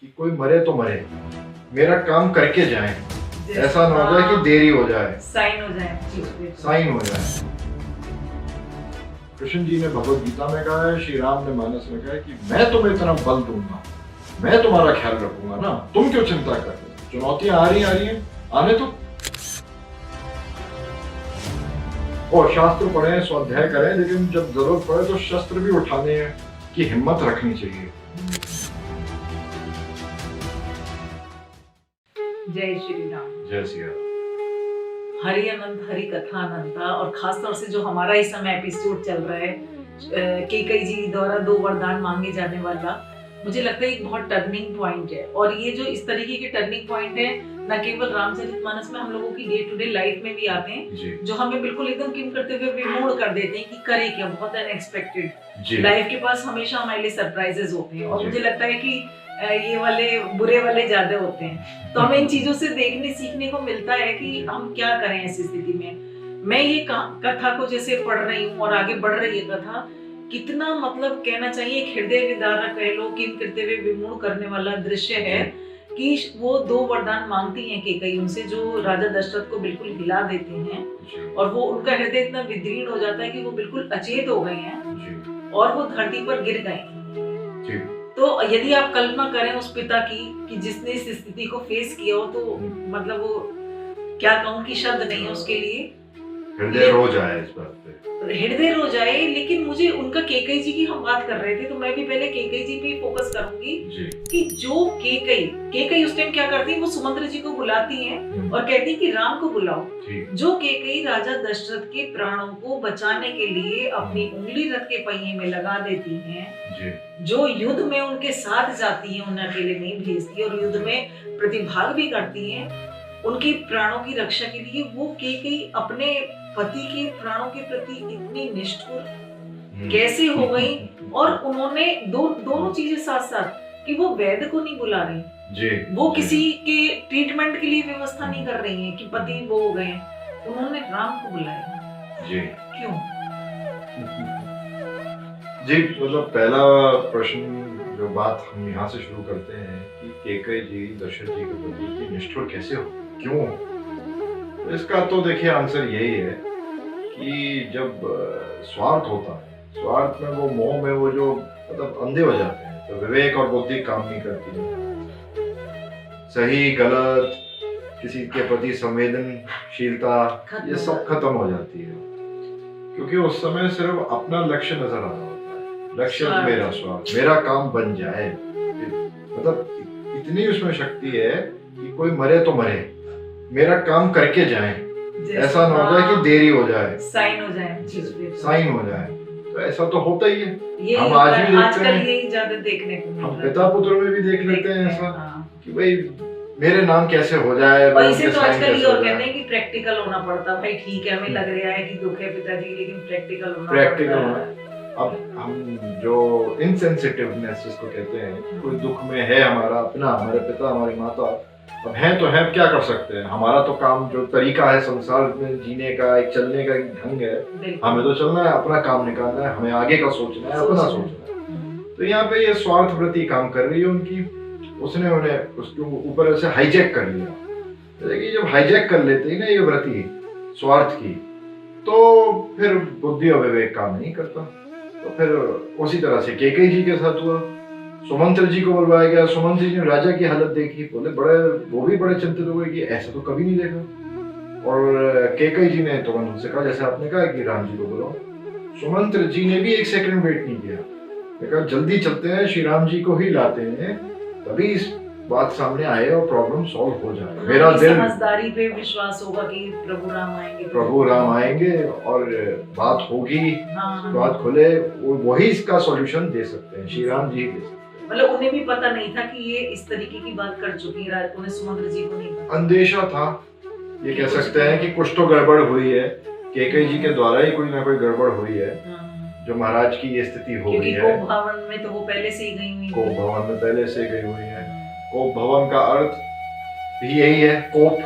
कि कोई मरे तो मरे, मेरा काम करके जाए, ऐसा ना हो जाए कि देरी हो जाए, साइन हो जाए, साइन हो जाए। कृष्ण जी ने भगवत गीता में कहा है, श्री राम ने मानस में कहा है कि मैं तुम्हें इतना बल दूंगा, मैं तुम्हारा ख्याल रखूंगा ना, तुम क्यों चिंता कर रहे हो? चुनौतियां आ रही हैं, आने तो। और शास्त्र पढ़ें, स्वाध्याय करें, लेकिन जब जरूरत पड़े तो शस्त्र भी उठाने की हिम्मत रखनी चाहिए। जय श्री राम। जय श्री राम। हरि अनंत हरि कथा अनंता। और खास तौर से जो हमारा इस समय एपिसोड चल रहा है, केकई जी द्वारा 2 वरदान मांगे जाने वाला, मुझे लगता है एक बहुत टर्निंग पॉइंट है। और ये जो इस तरीके के टर्निंग पॉइंट है, न केवल रामचरितमानस में हम लोगों की डे टू डे लाइफ में भी आते हैं, जो हमें बिल्कुल एकदम किम करते हुए विमोड़ कर देते हैं कि करे क्या, बहुत अनएक्सपेक्टेड। लाइफ के पास हमेशा हमारे लिए सरप्राइजेस होते हैं, और मुझे लगता है कि ये वाले बुरे वाले ज्यादा होते हैं। तो हमें इन चीजों से देखने सीखने को मिलता है कि हम क्या करें ऐसी स्थिति में। मैं ये कथा को जैसे पढ़ रही हूँ और आगे बढ़ रही है कथा, कितना मतलब कहना चाहिए एक हृदय विदारक कह लो, किम करते हुए विमोड़ करने वाला दृश्य है कि वो 2 वरदान मांगती हैं केकई उनसे, जो राजा दशरथ को बिल्कुल हिला देते हैं, और वो उनका हृदय इतना विदीर्ण हो जाता है कि वो बिल्कुल अचेत हो गए हैं और वो धरती पर गिर गए। तो यदि आप कल्पना करें उस पिता की कि जिसने इस स्थिति को फेस किया हो, तो मतलब वो क्या कहूँ कि शब्द नहीं है उसके लिए, हृदय रो जाए इस बात पे, हृदय रो जाए। लेकिन मुझे उनका केकई जी की हम बात कर रहे थे, तो मैं भी पहले केकई जी पे फोकस करूंगी कि जो केकई उस टाइम क्या करती है, वो सुमंत्र जी को बुलाती हैं और कहती है कि राम को बुलाओ। जो केकई राजा दशरथ के प्राणों को बचाने के लिए अपनी उंगली रथ के पहिए में लगा देती हैं, जो युद्ध में उनके साथ जाती हैं, उन्हें अकेले नहीं भेजती और युद्ध में प्रतिभाग भी करती हैं, उनकी प्राणों की रक्षा के लिए वो केकई अपने पति के प्राणों के प्रति इतनी निष्ठुर कैसे हो गई। और उन्होंने दोनों चीजें साथ साथ कि वो वैद्य को नहीं बुला रही, वो किसी के ट्रीटमेंट के लिए व्यवस्था नहीं कर रही हैं कि पति वो हो गए, उन्होंने राम को बुलाया। क्यों? जी, मतलब पहला प्रश्न जो बात हम यहाँ से शुरू करते हैं कि केकई जी दशरथ जी के प्रति निष्ठुर कैसे हो, क्यों? तो इसका तो देखिए आंसर यही है कि जब स्वार्थ होता है, स्वार्थ में वो मोह में वो जो मतलब अंधे हो जाते हैं, तो विवेक और बुद्धि काम नहीं करती है, सही गलत किसी के प्रति संवेदनशीलता ये सब खत्म हो जाती है, क्योंकि उस समय सिर्फ अपना लक्ष्य नजर आ रहा होता है, लक्ष्य मेरा स्वार्थ, मेरा काम बन जाए। मतलब इतनी उसमें शक्ति है कि कोई मरे तो मरे, मेरा काम करके जाए, ऐसा ना हो जाए कि देरी हो जाए, साइन हो जाए। तो ऐसा तो होता ही है, हम आज भी देखते हैं, यही ज्यादा देखने को मिल रहा है। हम पिता पुत्र में भी देख लेते हैं ऐसा कि भाई मेरे नाम कैसे हो जाए। और इसे तो आजकल ये और कहते हैं कि प्रैक्टिकल होना पड़ता है। भाई ठीक है, हमें लग रहा है कि दुख है पिताजी, लेकिन प्रैक्टिकल होना। अब हम जो इनसेंसिटिवनेस जिसको कहते हैं, कोई दुख में है हमारा अपना, हमारे पिता हमारी माता, अब हैं तो हैं, क्या कर सकते हैं, हमारा तो काम जो तरीका है संसार में जीने का, एक चलने का एक ढंग है, हमें तो चलना है, अपना काम निकालना है, हमें आगे का सोचना है, अपना सोचना है। तो यहाँ पे ये स्वार्थ वृत्ति काम कर रही है उनकी, उसने उन्हें उसके ऊपर ऐसे हाईजैक कर लिया। देखिए जब हाईजैक कर लेते हैं ना ये वृत्ति स्वार्थ की, तो फिर बुद्धि और विवेक काम नहीं करता। तो फिर उसी तरह से केकई जी के साथ हुआ, सुमंत्र जी को बुलवाया गया, सुमंत्र जी ने राजा की हालत देखी, बोले वो भी बड़े चिंतित हो गए कि ऐसा तो कभी नहीं देखा। और केकई जी ने तुरंत उनसे कहा, जैसे आपने कहा कि राम जी को बुलाओ, सुमंत्र जी ने भी 1 सेकंड वेट नहीं किया, कहा जल्दी चलते हैं, श्री राम जी को ही लाते हैं, तभी इस बात सामने आए और प्रॉब्लम सॉल्व हो जाए। मेरा दिल समझदारी पे विश्वास होगा कि प्रभु राम आएंगे और बात होगी, बात खुले, वही इसका सॉल्यूशन दे सकते हैं, श्री राम जी दे सकते हैं। मतलब उन्हें भी पता नहीं था कि ये इस तरीके की बात कर चुकी है, उन्हें सुमंत्र जी को नहीं पता, अंदेशा था, ये कह सकते हैं कि कुछ तो गड़बड़ हुई है, केकई जी के द्वारा ही कोई ना कोई गड़बड़ हुई है, जो महाराज की ये स्थिति हो गई है। कोप भवन में तो वो पहले से ही गई हुई है, कोप भवन में पहले से गई हुई है। कोप भवन का अर्थ भी यही है, कोप,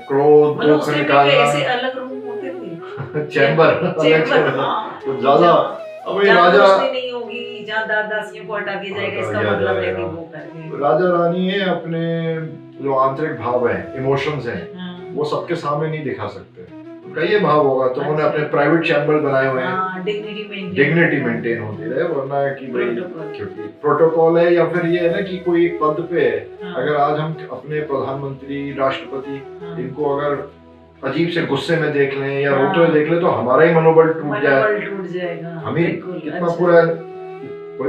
क्रोध, दुख निकालना। ऐसे अलग रूम होते थे चैम्बर अलग से, तो ज्यादा अब ये राजा नहीं होगी, जहाँ दास दासियों को हटा दिया जाएगा, इसका हटाया मतलब है कि जाएगा। वो करके। राजा रानी है अपने जो आंतरिक भाव है, इमोशंस हैं, हाँ, वो सबके सामने नहीं दिखा सकते। उनका ये भाव होगा तो उन्होंने अच्छा। अपने प्राइवेट चैम्बर बनाए हुए हैं, हाँ, डिग्निटी डिग्निटी मेंटेन होती रहे, वरना कि भाई प्रोटोकॉल। क्योंकि प्रोटोकॉल है, या फिर ये है ना कि कोई एक पद पे है, हाँ, अगर आज हम अपने प्रधानमंत्री, राष्ट्रपति, हाँ, इनको अगर अजीब से गुस्से में देख लें या हाँ। रोते हुए देख लें तो हमारा ही मनोबल टूट जाए। मनोबल टूट जाएगा। हम ही बिल्कुल, कितना अच्छा। पूरा,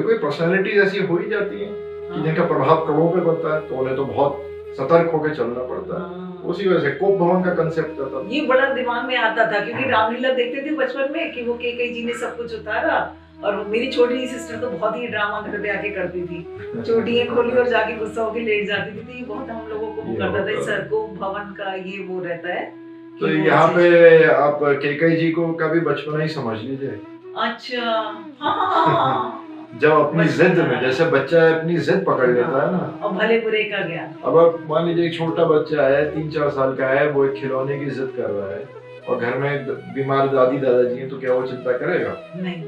कोई पर्सनालिटीज ऐसी हो ही जाती हैं कि हाँ, जिनका प्रभाव करों पे पड़ता है, तो उन्हें तो बहुत सतर्क होकर चलना पड़ता है। हाँ। उसी वजह से कोप भवन का कंसेप्ट था। ये बड़ा दिमाग में आता था क्योंकि हाँ। रामलीला देखते थे बचपन में कि वो केकई जी ने सब कुछ उतारा, और मेरी छोटी सिस्टर तो बहुत ही ड्रामा घर पे आके करती थी, चोटियां खोली और जाके गुस्सा होके लेट जाती थी। तो ये बहुत हम लोगों को वो ये करता था, होता इस है। को भवन का ये वो रहता है कि तो वो यहाँ चीज़- पे आप केकई जी को का भी बचपना ही समझ लीजिए। अच्छा, हाँ, हाँ, हाँ, जब अपनी बचपना। जिद में, जैसे बच्चा अपनी जिद पकड़ लेता है ना, और भले बुरे का ज्ञान। अब आप मान लीजिए एक छोटा बच्चा है, 3-4 साल का है, वो एक खिलौने की जिद कर रहा है और घर में बीमार दादी दादाजी हैं, तो क्या वो चिंता करेगा? नहीं,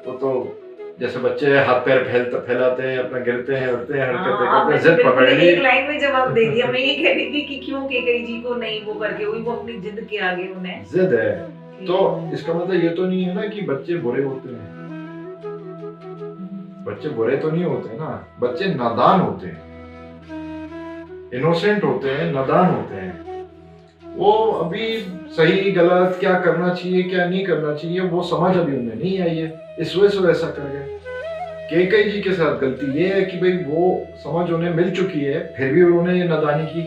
वो तो जैसे बच्चे हाथ पैर फैलाते हैं, अपना गिरते हैं, उड़ते हैं, हरकतें हाँ, करते हैं, आपने जिद बिल्कुल पकड़ ली। एक लाइन में जवाब दे दिया। मैं ये कह रही थी कि क्यों केकई जी को नहीं वो करके हुई, वो अपनी जिद के आगे उन्हें। जिद है, तो इसका मतलब ये तो नहीं है ना कि बच्चे बुरे होते हैं। बच्चे बुरे तो नहीं होते ना, बच्चे नादान होते हैं, इनोसेंट होते हैं, नादान होते हैं। वो अभी सही गलत क्या करना चाहिए क्या नहीं करना चाहिए वो समझ अभी उन्हें नहीं आई है, इस वजह से वैसा कर गए। केकई जी के साथ गलती ये है कि भाई वो समझ उन्हें मिल चुकी है, फिर भी उन्होंने ये नादानी की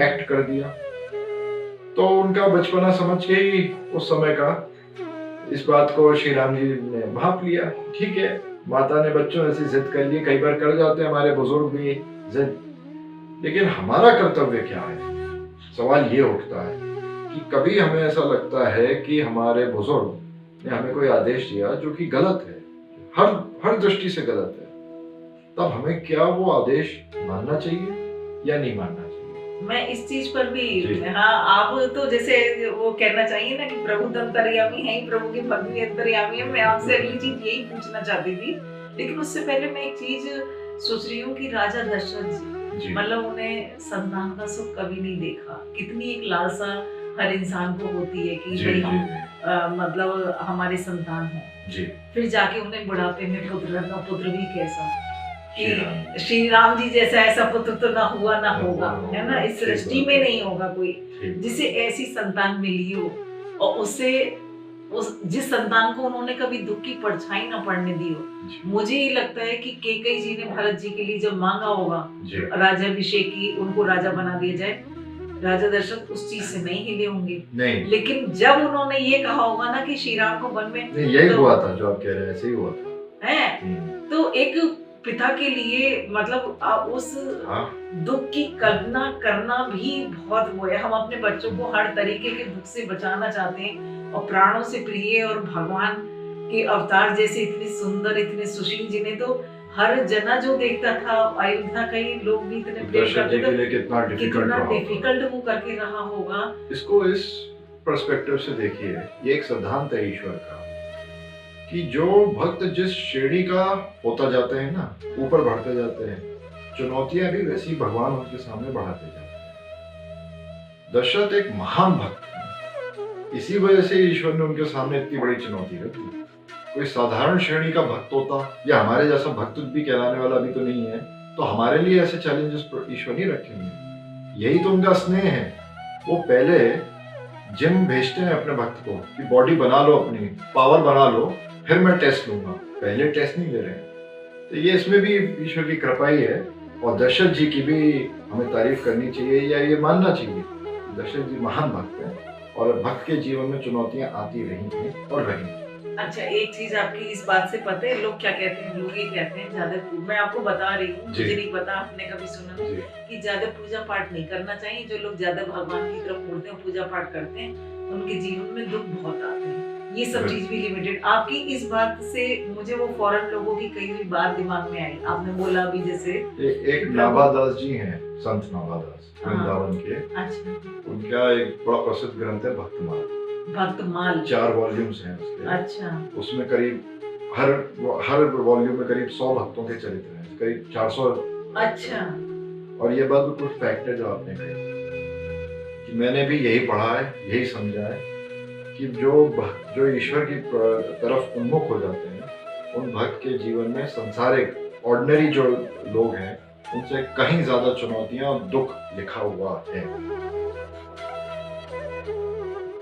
एक्ट कर दिया। तो उनका बचपना समझ के ही उस समय का इस बात को श्री राम जी ने भाप लिया। ठीक है, माता ने बच्चों ऐसी जिद कर ली, कई बार कर जाते हैं हमारे बुजुर्ग भी जिद, लेकिन हमारा कर्तव्य क्या है? सवाल ये उठता है कि कभी हमें ऐसा लगता है कि हमारे बुजुर्ग ने हमें कोई आदेश दिया जो कि गलत है, हर दृष्टि से गलत है, तब हमें क्या वो आदेश मानना चाहिए या नहीं मानना चाहिए? मैं इस चीज पर भी, जी। हाँ, आप तो जैसे वो कहना चाहिए ना कि प्रभु तो अंतर्यामी है ही, प्रभु के भक्त भी अंतर्यामी है। मैं आपसे अगली चीज यही पूछना चाहती थी, लेकिन उससे पहले मैं एक चीज सोच रही हूँ कि राजा दशरथ जी, मतलब उन्हें संतान का सुख कभी नहीं देखा। कितनी एक लालसा हर इंसान को होती है कि भाई हम मतलब हमारे संतान हो, जी, फिर जाके उन्हें बुढ़ापे में पुत्र भी कैसा श्री राम। कि श्री राम जी जैसा ऐसा पुत्र तो ना हुआ ना होगा, है ना, इस ठीक सृष्टि बात में है। नहीं होगा कोई ठीक। जिसे ऐसी संतान मिली हो, और उससे उस जिस संतान को उन्होंने कभी दुख की परछाई ना पड़ने दी हो। जी, मुझे ये लगता है कि केकई जी ने भरत जी के लिए जब मांगा होगा जी, राज्याभिषेक की, उनको राजा बना दिया जाए, राजा दशरथ उस चीज से नहीं हिले होंगे। नहीं लेकिन जब उन्होंने ये कहा होगा ना कि श्री राम को वन में, नहीं, यही तो- हुआ था जो आप कह रहे हैं, ऐसे ही हुआ था। है तो एक पिता के लिए मतलब उस हाँ, दुख की कल्पना करना भी बहुत वो है। हम अपने बच्चों को हर तरीके के दुख से बचाना चाहते हैं, और प्राणों से प्रिय और भगवान के अवतार जैसे इतने सुंदर, इतने सुशील, जिन्हें तो हर जना जो देखता था, अयोध्या के ही लोग भी इतने प्रेम दशरथ जी करते के थे, लिए कितना डिफिकल्ट कितना रहा होगा। डिफिकल्ट वो करके रहा होगा। इसको इस पर्सपेक्टिव से देखिए, ये एक सिद्धांत है ईश्वर का कि जो भक्त जिस श्रेणी का होता जाते हैं ना, ऊपर बढ़ते जाते हैं, चुनौतियां भी वैसी भगवान उनके सामने बढ़ाते जाते हैं। दशरथ एक महान भक्त है, इसी वजह से ईश्वर ने उनके सामने इतनी बड़ी चुनौती रख दी। कोई साधारण श्रेणी का भक्त होता या हमारे जैसा भक्त भी कहलाने वाला भी तो नहीं है, तो हमारे लिए ऐसे चैलेंजेस ईश्वर नहीं रखेंगे। यही तो उनका स्नेह है। वो पहले जिम भेजते हैं अपने भक्त को कि बॉडी बना लो, अपनी पावर बना लो, फिर मैं टेस्ट लूंगा, पहले टेस्ट नहीं ले रहे हैं। तो ये इसमें भी ईश्वर की कृपा ही है, और दशरथ जी की भी हमें तारीफ करनी चाहिए या ये मानना चाहिए। दशरथ जी महान भक्त हैं, और भक्त के जीवन में चुनौतियां आती रही हैं और रहेंगी। अच्छा, एक चीज आपकी इस बात से पता है, लोग क्या कहते हैं, लोग ये कहते हैं ज्यादा, मैं आपको बता रही हूँ, जी। मुझे नहीं पता, आपने कभी सुना जी, कि ज्यादा पूजा पाठ नहीं करना चाहिए। जो लोग ज्यादा भगवान की तरफ मुड़ते हैं, पूजा पाठ करते हैं, उनके जीवन में दुख बहुत आते हैं। ये सब चीज भी लिमिटेड। आपकी इस बात से मुझे वो फॉरेन लोगों की कई हुई बात दिमाग में आई। आपने बोला अभी जैसे एक नाभादास जी हैं, संत नाभादास, हाँ। वृंदावन के। अच्छा, उनका एक बड़ा प्रसिद्ध ग्रंथ है भक्तमाल, भक्तमाल, 4 वॉल्यूम्स हैं उसके। अच्छा, उसमें करीब हर वॉल्यूम में करीब 100 भक्तों के चरित्र हैं, करीब 400। अच्छा। और ये बात बिल्कुल फैक्ट है जो आपने कही, कि मैंने भी यही पढ़ा है, यही समझा है कि जो ईश्वर की तरफ उन्मुख हो जाते हैं, उन भक्त के जीवन में संसारिक ऑर्डिनरी जो लोग हैं उनसे कहीं ज्यादा चुनौतियां और दुख लिखा हुआ है।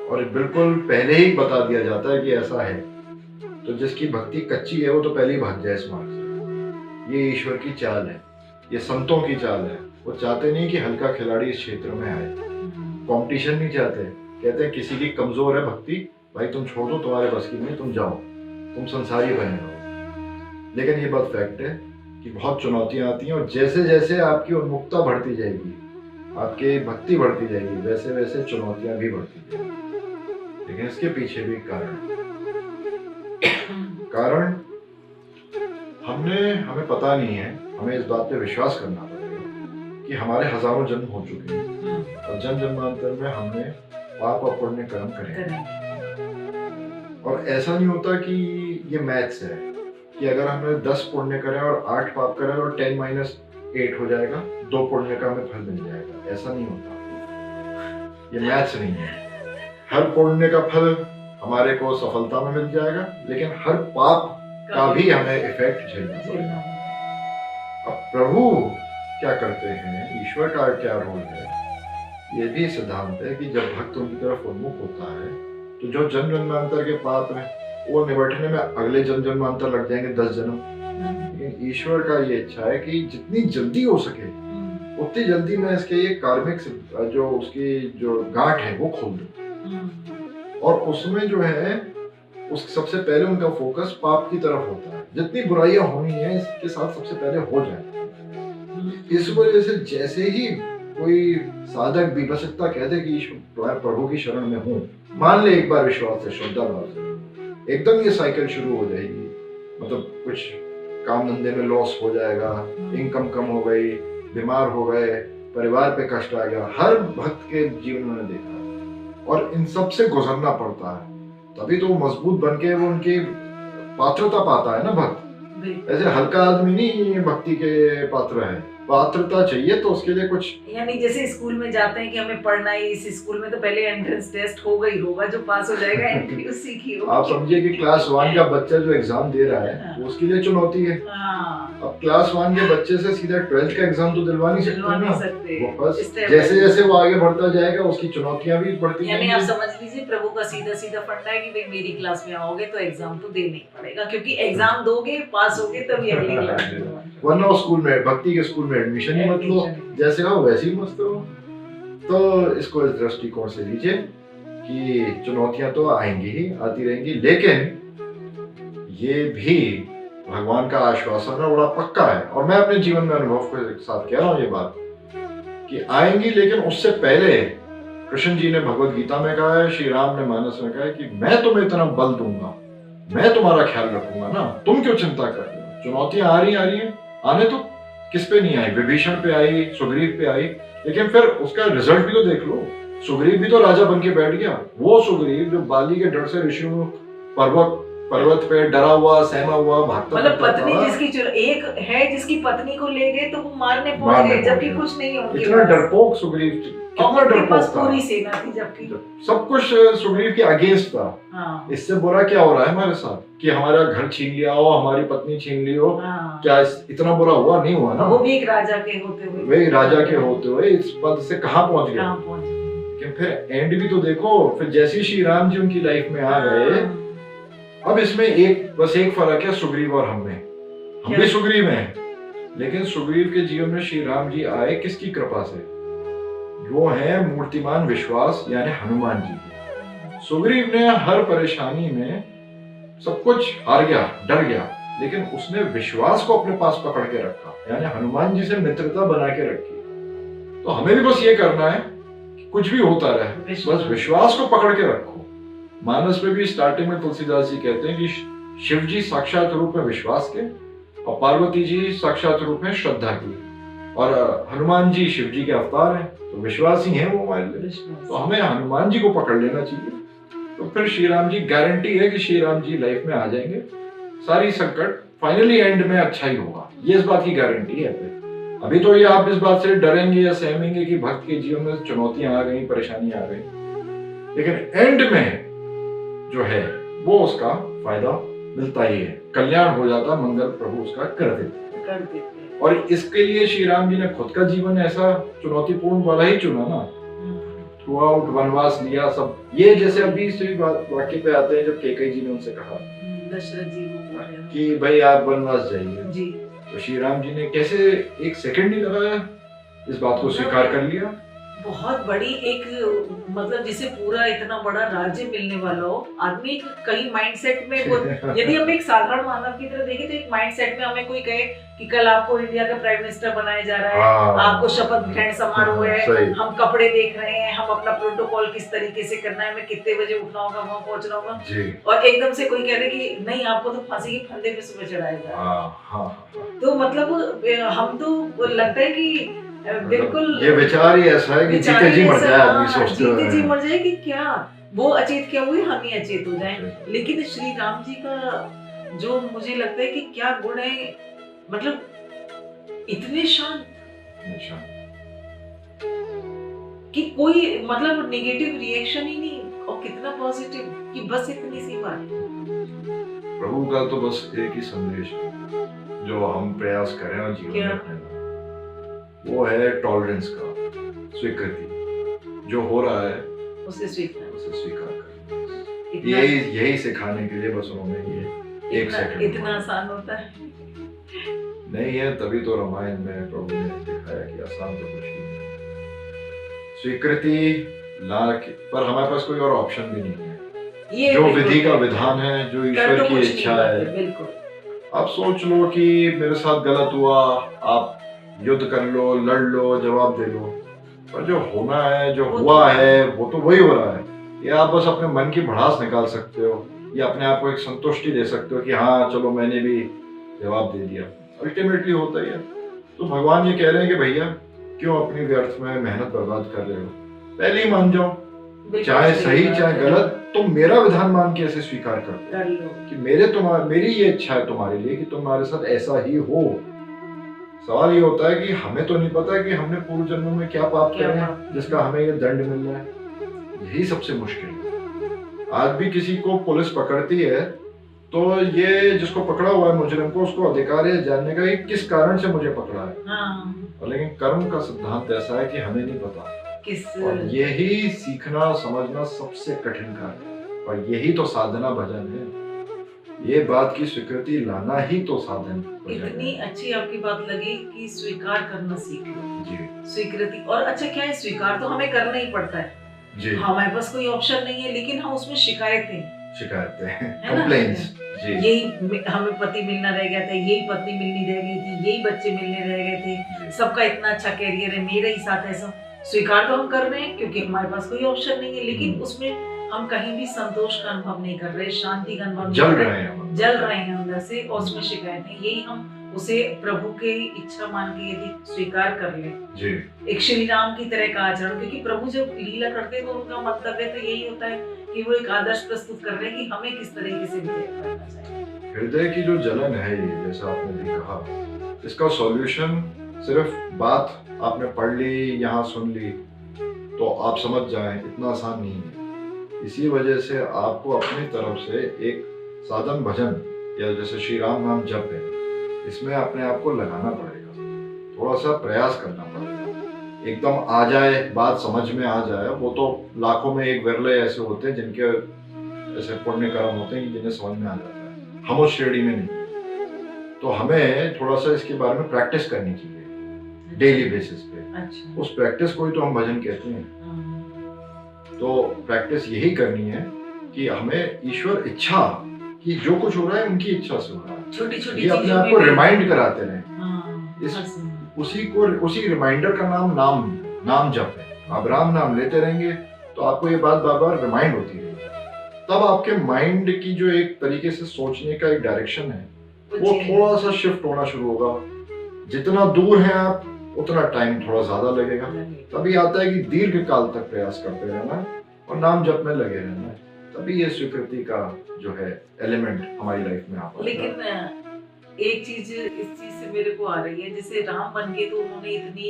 और बिल्कुल पहले ही बता दिया जाता है कि ऐसा है, तो जिसकी भक्ति कच्ची है वो तो पहले ही भाग जाए इस मार्ग से। ये ईश्वर की चाल है, ये संतों की चाल है। वो चाहते नहीं कि हल्का खिलाड़ी इस क्षेत्र में आए, कंपटीशन नहीं चाहते। कहते हैं किसी की कमजोर है भक्ति, भाई तुम छोड़ दो, तुम्हारे बस की नहीं, तुम जाओ, तुम संसारी बने रहो। लेकिन ये बात फैक्ट है कि बहुत चुनौतियां आती हैं, और जैसे जैसे आपकी उन्मुक्ता बढ़ती जाएगी, आपकी भक्ति बढ़ती जाएगी, वैसे वैसे चुनौतियां भी बढ़ती जाएगी। लेकिन इसके पीछे भी कारण हमें पता नहीं है। हमें इस बात पे विश्वास करना पड़ेगा कि हमारे हजारों जन्म हो चुके हैं, और जन्म जन्मांतर में हमने पाप और पुण्य कर्म करे। और ऐसा नहीं होता कि ये मैथ्स है कि अगर हमने 10 पुण्य करें और 8 पाप करें और 10 - 8 हो जाएगा, 2 पुण्य का हमें फल मिल जाएगा। ऐसा नहीं होता, ये मैथ्स नहीं है। हर पुण्य का फल हमारे को सफलता में मिल जाएगा, लेकिन हर पाप का भी हमें इफेक्ट झेलना पड़ेगा। अब प्रभु क्या करते हैं, ईश्वर का क्या रोल है, ये भी सिद्धांत है कि जब भक्त उनकी तरफ उन्मुख होता है तो जो जन्म जन्मांतर के पाप हैं वो निबटने में अगले जन्म जन्मांतर लग जाएंगे, 10 जन्म। लेकिन ईश्वर का ये इच्छा है कि जितनी जल्दी हो सके उतनी जल्दी मैं इसके ये कार्मिक जो उसकी जो गांठ है वो खोल दूं। और उसमें जो है उस सबसे पहले उनका फोकस पाप की तरफ होता है। जितनी बुराइयां होनी है इसके साथ सबसे पहले हो जाए। इस वजह से जैसे ही कोई साधक विपश्चिता कहते कि ईश्वर प्रभु की शरण में हूँ, मान ले एक बार विश्वास से, श्रद्धा भाव से, एकदम ये साइकिल शुरू हो जाएगी। मतलब कुछ काम धंधे में लॉस हो जाएगा, इनकम कम हो गई, बीमार हो गए, परिवार पे कष्ट आ गया। हर भक्त के जीवन में देखा है, और इन सब से गुजरना पड़ता है, तभी तो मजबूत बन के वो उनकी पात्रता पाता है ना भक्त। ऐसे हल्का आदमी नहीं भक्ति के पात्र है, पात्रता चाहिए तो उसके लिए कुछ, यानी जैसे स्कूल में जाते हैं कि हमें पढ़ना है, इस स्कूल में तो पहले एंट्रेंस टेस्ट होगा ही होगा, जो पास हो जाएगा एंट्री उसी की होगी। आप समझिए कि क्लास 1 का बच्चा जो एग्जाम दे रहा है वो उसके लिए चुनौती है। अब क्लास 1 के बच्चे से सीधा 12th का एग्जाम तो दिलवा नहीं सकते। वो बस जैसे जैसे वो आगे बढ़ता जाएगा उसकी चुनौतियां भी बढ़ती जाएंगी। यानी आप समझ लीजिए प्रभु का सीधा सीधा फंडा है कि भाई मेरी क्लास में आओगे तो एग्जाम तो देना ही पड़ेगा, क्योंकि एग्जाम दोगे, पास होगे तभी अगली क्लास में। वरना स्कूल में, भक्ति के स्कूल में एडमिशन ही मत लो, जैसे हो वैसे ही मस्त रहो। तो इसको इस दृष्टिकोण से लीजिए कि चुनौतियां तो आएंगी ही, आती रहेंगी, लेकिन ये भी भगवान का आश्वासन है, बड़ा पक्का है। और मैं अपने जीवन में अनुभव के साथ कह रहा हूँ ये बात कि आएंगी, लेकिन उससे पहले कृष्ण जी ने भगवत गीता में कहा है, श्री राम ने मानस में कहा है कि मैं तुम्हें इतना बल दूंगा, मैं तुम्हारा ख्याल रखूंगा ना, तुम क्यों चिंता कर रहे हो। चुनौतियां आ रही हैं, आने तो किस पे नहीं आई, विभीषण पे आई, सुग्रीव पे आई, लेकिन फिर उसका रिजल्ट भी तो देख लो। सुग्रीव भी तो राजा बन के बैठ गया। वो सुग्रीव जो बाली के डर से ऋषियों पर्वत पे डरा हुआ, सहमा हुआ, भागता, मतलब पत्नी जिसकी एक है जिसकी पत्नी को ले गए तो वो मारने पहुंच गए, जबकि कुछ नहीं है उनके इतना डरपोक सुग्रीव, कितना डरपोक था। पूरी सेना थी, जबकि सब कुछ सुग्रीव के अगेंस्ट था। हाँ। इससे बुरा क्या हो रहा है हमारे साथ कि हमारा घर छीन लिया हो, हमारी पत्नी छीन ली हो। हाँ। क्या इतना बुरा हुआ? नहीं हुआ ना। वो भी एक राजा के होते हुए, वही राजा के होते हुए इस पद से कहाँ पहुंच गए। लेकिन फिर एंड भी तो देखो, फिर जैसे श्री राम जी उनकी लाइफ में आ गए, अब इसमें बस एक फर्क है सुग्रीव और हम भी सुग्रीव हैं, लेकिन सुग्रीव के जीवन में श्री राम जी आए किसकी कृपा से? वो है मूर्तिमान विश्वास, यानी हनुमान जी। सुग्रीव ने हर परेशानी में सब कुछ हार गया, डर गया, लेकिन उसने विश्वास को अपने पास पकड़ के रखा, यानी हनुमान जी से मित्रता बना के रखी। तो हमें भी बस ये करना है, कुछ भी होता रहे, बस विश्वास को पकड़ के रखो। मानस में भी स्टार्टिंग में तुलसीदास जी कहते हैं कि शिव जी साक्षात रूप में विश्वास के, और पार्वती जी साक्षात रूप में श्रद्धा की, और हनुमान जी शिव जी के अवतार हैं, तो विश्वास ही है वो हमारे लिए। तो हमें हनुमान जी को पकड़ लेना चाहिए, तो फिर श्री राम जी, गारंटी है कि श्री राम जी लाइफ में आ जाएंगे। सारी संकट फाइनली एंड में अच्छा ही होगा, ये इस बात की गारंटी है। अभी तो ये आप इस बात से डरेंगे या सहमेंगे कि भक्त के जीवन में चुनौतियां आ गई, परेशानी आ गई, लेकिन एंड में जो है वो उसका फायदा मिलता ही है, कल्याण हो जाता, मंगल प्रभु उसका कर देते हैं। और इसके लिए श्री राम जी ने खुद का जीवन ऐसा चुनौतीपूर्ण वाला ही चुना ना, थ्रू आउट वनवास लिया सब। ये जैसे अभी इसी वाक्य पे आते हैं जब कैकेयी जी ने उनसे कहा दशरथ जी कि भाई आप वनवास जाइए, जी, तो श्री राम जी ने कैसे एक सेकंड नहीं लगाया, इस बात को स्वीकार कर लिया। बहुत बड़ी एक मतलब जिसे पूरा इतना बड़ा राज्य मिलने वाला हो, आदमी कहीं माइंडसेट में वो, यदि हम एक साधारण मानव की तरह देखें तो एक माइंडसेट में हमें कोई कहे कि कल आपको इंडिया का प्राइम मिनिस्टर बनाया जा रहा है, आपको शपथ ग्रहण समारोह है, हम कपड़े देख रहे हैं, हम अपना प्रोटोकॉल किस तरीके से करना है, हमें कितने बजे उठना होगा, वहां पहुंचना होगा, और एकदम से कोई कह दे कि नहीं आपको तो फांसी के फंदे पे सुबह चढ़ाया जा रहा है। तो मतलब हम तो लगता है कि बिल्कुल ये विचार ही ऐसा है कि जीते जी मर जाए आदमी, सोचते हैं जीते जी मर जाए कि क्या वो अचेत क्या हुए, हम ही अचेत हो जाएं। लेकिन श्री राम जी का जो मुझे लगता है कि क्या गुण है, मतलब इतने शांत कि कोई मतलब नेगेटिव रिएक्शन ही नहीं, और कितना पॉजिटिव कि बस इतनी सी बात। प्रभु का तो बस एक ही संदेश है जो हम प्रयास करें और जीवन में अपने, वो है टॉलरेंस का, स्वीकृति, जो हो रहा है उसे स्वीकार करें। यही सिखाने के लिए बस उन्होंने ये एक सेकंड, इतना आसान होता है नहीं है, तभी तो रामायण में प्रभु ने दिखाया कि आसान तो कुछ नहीं है। स्वीकृति ला पर हमारे पास कोई और ऑप्शन भी नहीं है, जो विधि का विधान है, जो ईश्वर की इच्छा है। बिल्कुल आप सोच लो कि मेरे साथ गलत हुआ, आप युद्ध कर लो, लड़ लो, जवाब दे लो, पर जो होना है, जो हुआ है, वो तो वही हो रहा है। ये आप बस अपने मन की भड़ास निकाल सकते हो, या अपने आप को एक संतुष्टि दे सकते हो कि हाँ चलो मैंने भी जवाब दे दिया, अल्टीमेटली होता ही है। तो भगवान ये कह रहे हैं कि भैया क्यों अपनी व्यर्थ में मेहनत बर्बाद कर रहे हो, पहले ही मान जाओ, चाहे सही चाहे गलत, तुम मेरा विधान मान के ऐसे स्वीकार कर लो कि मेरी ये इच्छा है तुम्हारे लिए कि तुम्हारे साथ ऐसा ही हो। सवाल ये होता है कि हमें तो नहीं पता कि हमने पूर्व जन्मों में क्या पाप करे हैं जिसका हमें ये दंड मिल रहा है, यही सबसे मुश्किल है। आज भी किसी को पुलिस पकड़ती है तो ये जिसको पकड़ा हुआ है मुजरिम को, उसको अधिकार है जानने का कि किस कारण से मुझे पकड़ा है, और लेकिन कर्म का सिद्धांत ऐसा है कि हमें नहीं पता और यही सीखना समझना सबसे कठिन कार्य है, और यही तो साधना भजन है, ये बात की स्वीकृति लाना ही तो साधन। इतनी अच्छी आपकी बात लगी कि स्वीकार करना सीख लो जी। स्वीकृति, और अच्छा क्या है, स्वीकार तो हमें करना ही पड़ता है जी, हमारे पास कोई ऑप्शन नहीं है, लेकिन हम उसमें शिकायतें कंप्लेंट्स जी, यही हमें पति मिलना रह गया था, यही पत्नी मिलनी रह गई थी, यही बच्चे मिलने रह गए थे, सबका इतना अच्छा कैरियर है, मेरे ही साथ ऐसा। स्वीकार तो हम कर रहे हैं क्योंकि हमारे पास कोई ऑप्शन नहीं है, लेकिन उसमें हम कहीं भी संतोष का अनुभव नहीं कर रहे, शांति का अनुभव जल रहे हैं अंदर से, और उसमें शिकायत है। यही हम उसे प्रभु के इच्छा मान के यदि स्वीकार कर ले जी, एक श्री राम की तरह का आचरण, क्योंकि प्रभु जब लीला करते हैं तो उनका मंतव्य तो यही होता है कि वो एक आदर्श प्रस्तुत कर रहे हैं कि हमें किस तरीके से बिहेव करना चाहिए। हृदय की जो जलन है, ये जैसा आपने भी कहा, इसका सॉल्यूशन सिर्फ बात आपने पढ़ ली, यहाँ सुन ली तो आप समझ जाएं, इतना आसान नहीं है। इसी वजह से आपको अपनी तरफ से एक साधन भजन या जैसे श्री राम नाम जप है, इसमें अपने आप को लगाना पड़ेगा, थोड़ा सा प्रयास करना पड़ेगा। एकदम आ जाए, बात समझ में आ जाए, वो तो लाखों में एक विरले ऐसे होते हैं जिनके ऐसे पुण्य कर्म होते हैं जिन्हें समझ में आ जाता है, हम उस श्रेणी में नहीं। तो हमें थोड़ा सा इसके बारे में प्रैक्टिस करनी चाहिए डेली बेसिस पे। अच्छा। उस प्रैक्टिस को ही तो हम भजन कहते हैं। तो प्रैक्टिस यही करनी है कि हमें ईश्वर इच्छा कि जो कुछ हो रहा है उनकी इच्छा से हो रहा है, छोटी-छोटी चीजें अपने आप को रिमाइंड कराते रहे। उसी रिमाइंडर का नाम जप है। आप राम नाम लेते रहेंगे तो आपको ये बात बार बार रिमाइंड होती रहेगी, तब आपके माइंड की जो एक तरीके से सोचने का एक डायरेक्शन है वो थोड़ा सा शिफ्ट होना शुरू होगा। जितना दूर है आप उतना टाइम थोड़ा ज्यादा लगेगा। तभी आता है कि दीर्घ काल तक प्रयास करते रहना और नाम जप में लगे रहना है, तभी ये स्वीकृति का जो है एलिमेंट हमारी लाइफ में आ पाता है। लेकिन एक चीज इस चीज से मेरे को आ रही है, जैसे राम बन के तो उन्होंने इतनी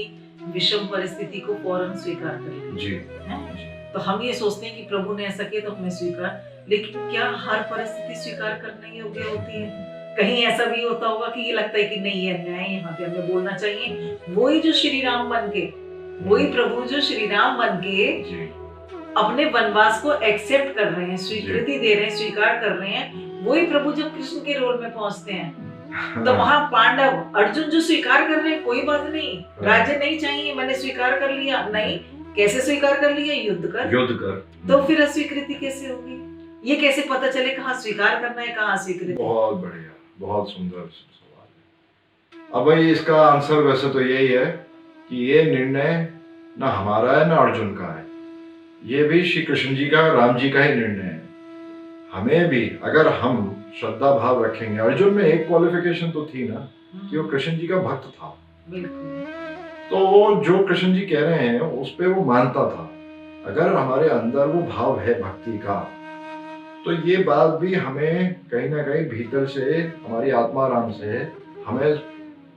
विषम परिस्थिति को फौरन स्वीकार कर लिया जी है? तो हम ये सोचते हैं कि प्रभु ने ऐसा किया तो हमें स्वीकार, लेकिन क्या हर परिस्थिति स्वीकार करने योग्य होती है? कहीं ऐसा भी होता होगा कि ये लगता है कि नहीं ये अन्याय है, यहाँ पे हमें बोलना चाहिए। वही जो श्री राम बन के, वही प्रभु जो श्री राम बन के जी अपने वनवास को एक्सेप्ट कर रहे हैं, स्वीकृति दे रहे हैं, स्वीकार कर रहे हैं, वही प्रभु जब कृष्ण के रोल में पहुंचते हैं तो वहां पांडव अर्जुन जो स्वीकार कर रहे हैं, कोई बात नहीं, राज्य नहीं चाहिए, मैंने स्वीकार कर लिया, नहीं, कैसे स्वीकार कर लिया? युद्ध कर। तो फिर अस्वीकृति कैसे होगी? ये कैसे पता चले कहाँ स्वीकार करना है, कहाँ स्वीकृति? बहुत बढ़िया, बहुत सुंदर सवाल है। अब भाई इसका आंसर वैसे तो यही है कि ये निर्णय ना हमारा है ना अर्जुन का है, ये भी श्री कृष्ण जी का, राम जी का ही निर्णय है। हमें भी अगर हम श्रद्धा भाव रखेंगे, अर्जुन में एक क्वालिफिकेशन तो थी ना कि वो कृष्ण जी का भक्त था, तो वो जो कृष्ण जी कह रहे हैं उस पे वो मानता था। अगर हमारे अंदर वो भाव है भक्ति का, तो ये बात भी हमें कहीं ना कहीं भीतर से, हमारी आत्मा राम से हमें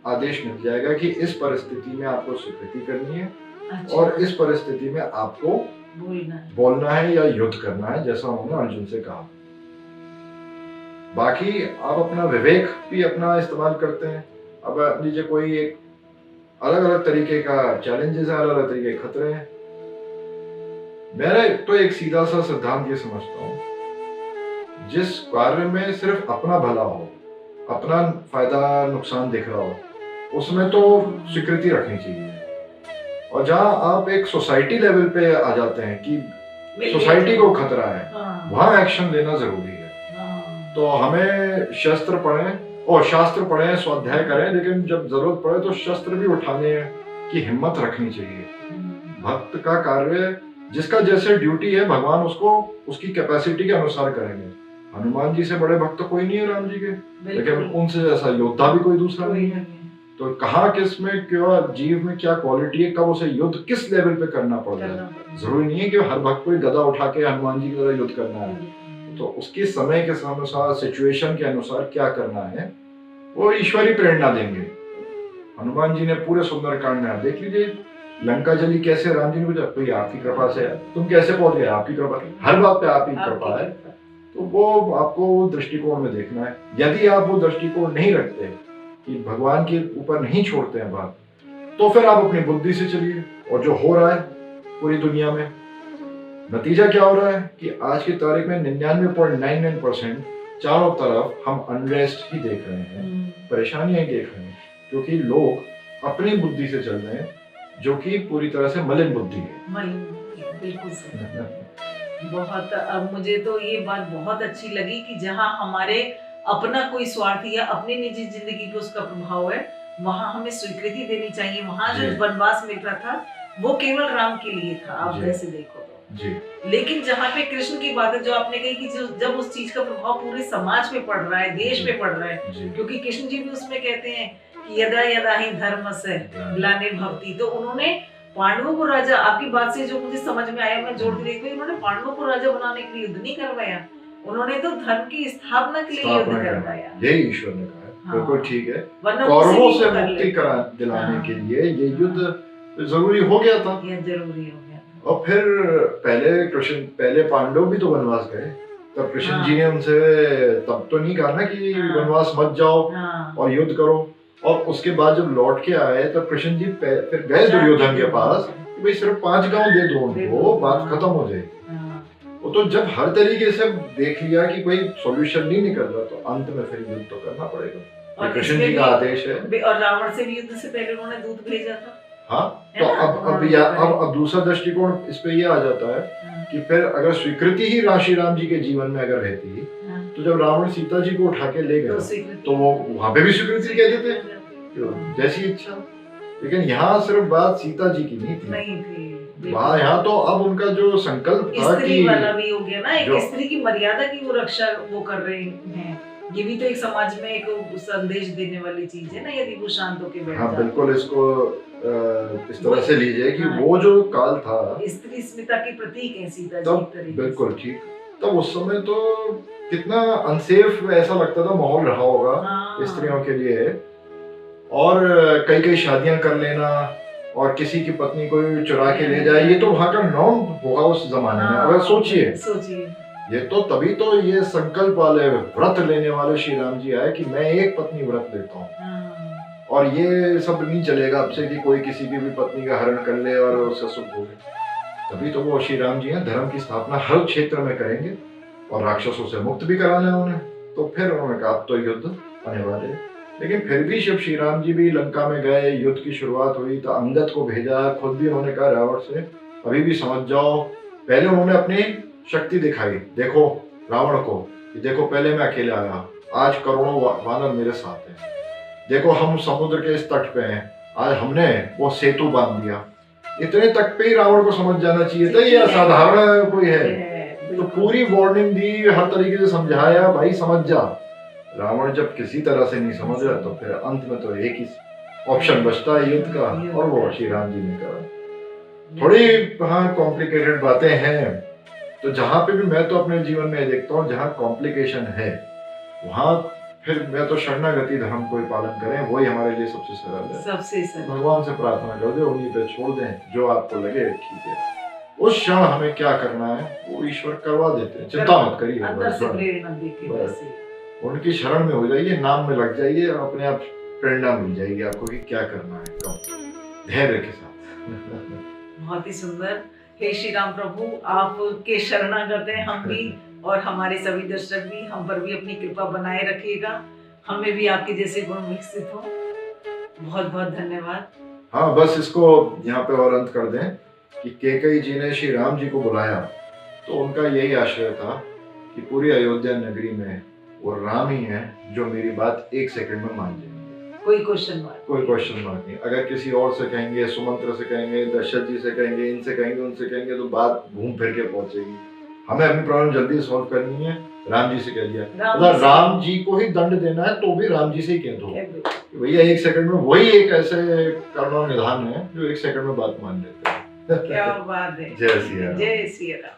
आदेश मिल जाएगा कि इस परिस्थिति में आपको स्वीकृति करनी है। अच्छा। और इस परिस्थिति में आपको बोलना है या युद्ध करना है, जैसा उन्होंने अर्जुन से कहा। बाकी आप अपना विवेक भी अपना इस्तेमाल करते हैं। अब लीजिए कोई एक अलग अलग तरीके का चैलेंजेस है, अलग अलग तरीके के खतरे हैं। मैं तो एक सीधा सा सिद्धांत ये समझता हूँ, जिस कार्य में सिर्फ अपना भला हो, अपना फायदा नुकसान दिख रहा हो, उसमें तो स्वीकृति रखनी चाहिए। और जहाँ आप एक सोसाइटी लेवल पे आ जाते हैं कि सोसाइटी को खतरा है, वहाँ एक्शन लेना जरूरी है। तो हमें शस्त्र पढ़ें और शास्त्र पढ़ें, स्वाध्याय करें, लेकिन जब जरूरत पड़े तो शस्त्र भी उठाने की हिम्मत रखनी चाहिए। भक्त का कार्य, जिसका जैसे ड्यूटी है, भगवान उसको उसकी कैपेसिटी के अनुसार करेंगे। हनुमान जी से बड़े भक्त तो कोई नहीं है राम जी के, लेकिन उनसे जैसा योद्धा भी कोई दूसरा नहीं है। तो कहाँ किस में क्या जीव में क्या क्वालिटी है, कब उसे युद्ध किस लेवल पे करना पड़ रहा है। जरूरी नहीं है कि हर भक्त कोई गदा उठा के हनुमान जी की तरह युद्ध करना है। तो उसके समय के अनुसार, सिचुएशन के अनुसार क्या करना है, वो ईश्वरी प्रेरणा देंगे। हनुमान जी ने पूरे सुंदरकांड में, आप देख लीजिए, लंका जली कैसे, राम जी ने पूछा कोई आपकी कृपा से, तुम कैसे पहुंच गए, आपकी कृपा, हर बात पे आपकी कृपा है। तो वो आपको दृष्टिकोण में देखना है। यदि आप वो दृष्टिकोण नहीं रखते कि भगवान के ऊपर नहीं छोड़ते हैं बात, तो फिर आप अपनी बुद्धि से चलिए। और जो हो रहा है पूरी दुनिया में, नतीजा क्या हो रहा है कि आज की तारीख में 99.99% चारों तरफ हम अनरेस्ट ही देख रहे हैं, परेशानियां देख रहे हैं, क्योंकि लोग अपनी बुद्धि से चल रहे हैं, जो कि पूरी तरह से मलिन बुद्धि है। बिल्कुल सही। बहुत, अब मुझे तो ये बात बहुत अच्छी लगी कि जहाँ हमारे अपना कोई स्वार्थ या अपनी निजी जिंदगी पे उसका प्रभाव है, वहाँ हमें स्वीकृति देनी चाहिए। वहाँ जो वनवास मिल रहा था वो केवल राम के लिए था, आप वैसे देखो तो जी। लेकिन जहाँ पे कृष्ण की बात है, जो आपने कही कि जब उस चीज का प्रभाव पूरे समाज पे पड़ रहा है, देश पे पड़ रहा है, क्योंकि कृष्ण जी भी उसमें कहते हैं कि यदा यदा ही धर्म से ग्लानिर्भवति, तो उन्होंने पांडवों को राजा, आपकी बात से जो मुझे समझ में आया, मैं जोड़ के देखी, उन्होंने पांडवों को राजा बनाने के लिए युद्ध नहीं करवाया, उन्होंने तो धर्म की स्थापना के लिए युद्ध करवाया। यही ईश्वर ने कहा है, बिल्कुल ठीक है। कौरवों से मुक्ति करा दिलाने के लिए ये युद्ध जरूरी हो गया था, ये जरूरी हो गया। और फिर पहले पांडव भी तो वनवास गए, तब कृष्ण जी ने उनसे तब तो नहीं कहा ना कि वनवास मत जाओ और युद्ध करो। और उसके बाद जब लौट के आए तब कृष्ण जी फिर गए दुर्योधन के पास कि भाई सिर्फ 5 गांव दे दो उनको, बात खत्म हो जाएगी। वो तो जब हर तरीके से देख लिया कि कोई सॉल्यूशन नहीं निकल रहा, तो अंत में फिर युद्ध तो करना पड़ेगा, कृष्ण जी का आदेश है। और रावण से भी युद्ध से पहले उन्होंने दूत भेजा था। हाँ, तो अब दूसरा दृष्टिकोण इस पे ये आ जाता है कि फिर अगर स्वीकृति ही श्री राम जी के जीवन में अगर रहती, तो जब रावण सीता जी को उठा के ले गया तो वो वहां पे भी स्वीकृति कह देते जैसी इच्छा। लेकिन यहाँ सिर्फ बात सीता जी की नहीं थी, वहाँ यहाँ तो अब उनका जो संकल्प था कि वाला भी हो गया ना, एक स्त्री की मर्यादा की वो रक्षा वो कर रहे हैं। ये भी तो एक समाज में एक संदेश देने वाली चीज है ना, यदि वो शांत होके बैठ जाए। बिल्कुल, इसको इस तरह से लीजिए कि वो जो काल था, स्त्री स्मिता के प्रतीक है सीता जी। बिल्कुल ठीक। तब उस समय तो कितना अनसेफ ऐसा लगता था माहौल रहा होगा हाँ। स्त्रियों के लिए। और कई कई शादियां कर लेना और किसी की पत्नी को चुरा के ले जाए, ये तो वहां का नॉर्म होगा उस जमाने में। अगर सोचिए, ये तो तभी तो ये संकल्प वाले व्रत लेने वाले श्री राम जी आए कि मैं एक पत्नी व्रत लेता हूँ, और ये सब नहीं चलेगा अब से कि कोई किसी की भी पत्नी का हरण कर ले और उसका सुख भोगे। तभी तो वो श्री राम जी हैं, धर्म की स्थापना हर क्षेत्र में करेंगे और राक्षसों से मुक्त भी कराना है उन्हें। तो फिर उन्होंने कहा अब तो युद्ध आने वाले हैं। लेकिन फिर भी जब श्री राम जी भी लंका में गए, युद्ध की शुरुआत हुई, तो अंगद को भेजा, खुद भी उन्होंने कहा रावण से अभी भी समझ जाओ। पहले उन्होंने अपनी शक्ति दिखाई, देखो रावण को कि देखो पहले मैं अकेले आया, आज करोड़ों वानर मेरे साथ हैं, देखो हम समुद्र के इस तट पे हैं, आज हमने वो सेतु बांध दिया। इतने तक पे ही रावण को समझ जाना चाहिए था ये असाधारण कोई है। तो पूरी वार्निंग दी, हर तरीके से समझाया, भाई समझ जा। रावण जब किसी तरह से नहीं समझ रहा तो फिर अंत में तो एक ही ऑप्शन बचता है युद्ध का, और वो श्री राम जी ने करा। थोड़ी हाँ कॉम्प्लिकेटेड बातें हैं, तो जहाँ पे भी मैं तो अपने जीवन में देखता हूँ जहाँ कॉम्प्लिकेशन है वहाँ फिर मैं तो शरणागति धर्म को ही पालन करें, वही हमारे लिए सबसे सरल है। सबसे सरल भगवान से प्रार्थना कर दे, उन्हीं पे छोड़ दें, जो आपको लगे ठीक है। उस क्षण हमें क्या करना है वो ईश्वर करवा देते हैं, चिंता मत करिए। अंदर से प्रेरणा देके वैसे उनकी शरण में हो जाइए, नाम में लग जाइए, अपने आप प्रेरणा मिल जाएगी आपको कि क्या करना है, कब धैर्य के साथ। बहुत ही सुंदर। हे श्री राम प्रभु, आपके शरणागत हैं हम भी, और हमारे सभी दर्शक भी, हम पर भी अपनी कृपा बनाए रखिएगा, हमें भी आपके जैसे गुण विकसित हो। बहुत बहुत धन्यवाद। हाँ बस इसको यहाँ पे और अंत कर दें कि कैकेयी जी ने श्री राम जी को बुलाया तो उनका यही आशय था कि पूरी अयोध्या नगरी में वो राम ही है जो मेरी बात एक सेकंड में मान जाएंगे। कोई क्वेश्चन मार्क नहीं। अगर किसी और से कहेंगे, सुमंत्र से कहेंगे, दशरथ जी से कहेंगे, इनसे कहेंगे, उनसे कहेंगे, तो बात घूम फिर के पहुंचेगी। हमें अपनी प्रॉब्लम जल्दी सॉल्व करनी है, राम जी से कह दिया, मतलब राम जी को ही दंड देना है तो भी राम जी से ही कह दो भैया एक सेकंड में। वही एक ऐसे करुणा निधान है जो एक सेकंड में बात मान लेते हैं। क्या बात है। जय सिया राम। जय सिया राम।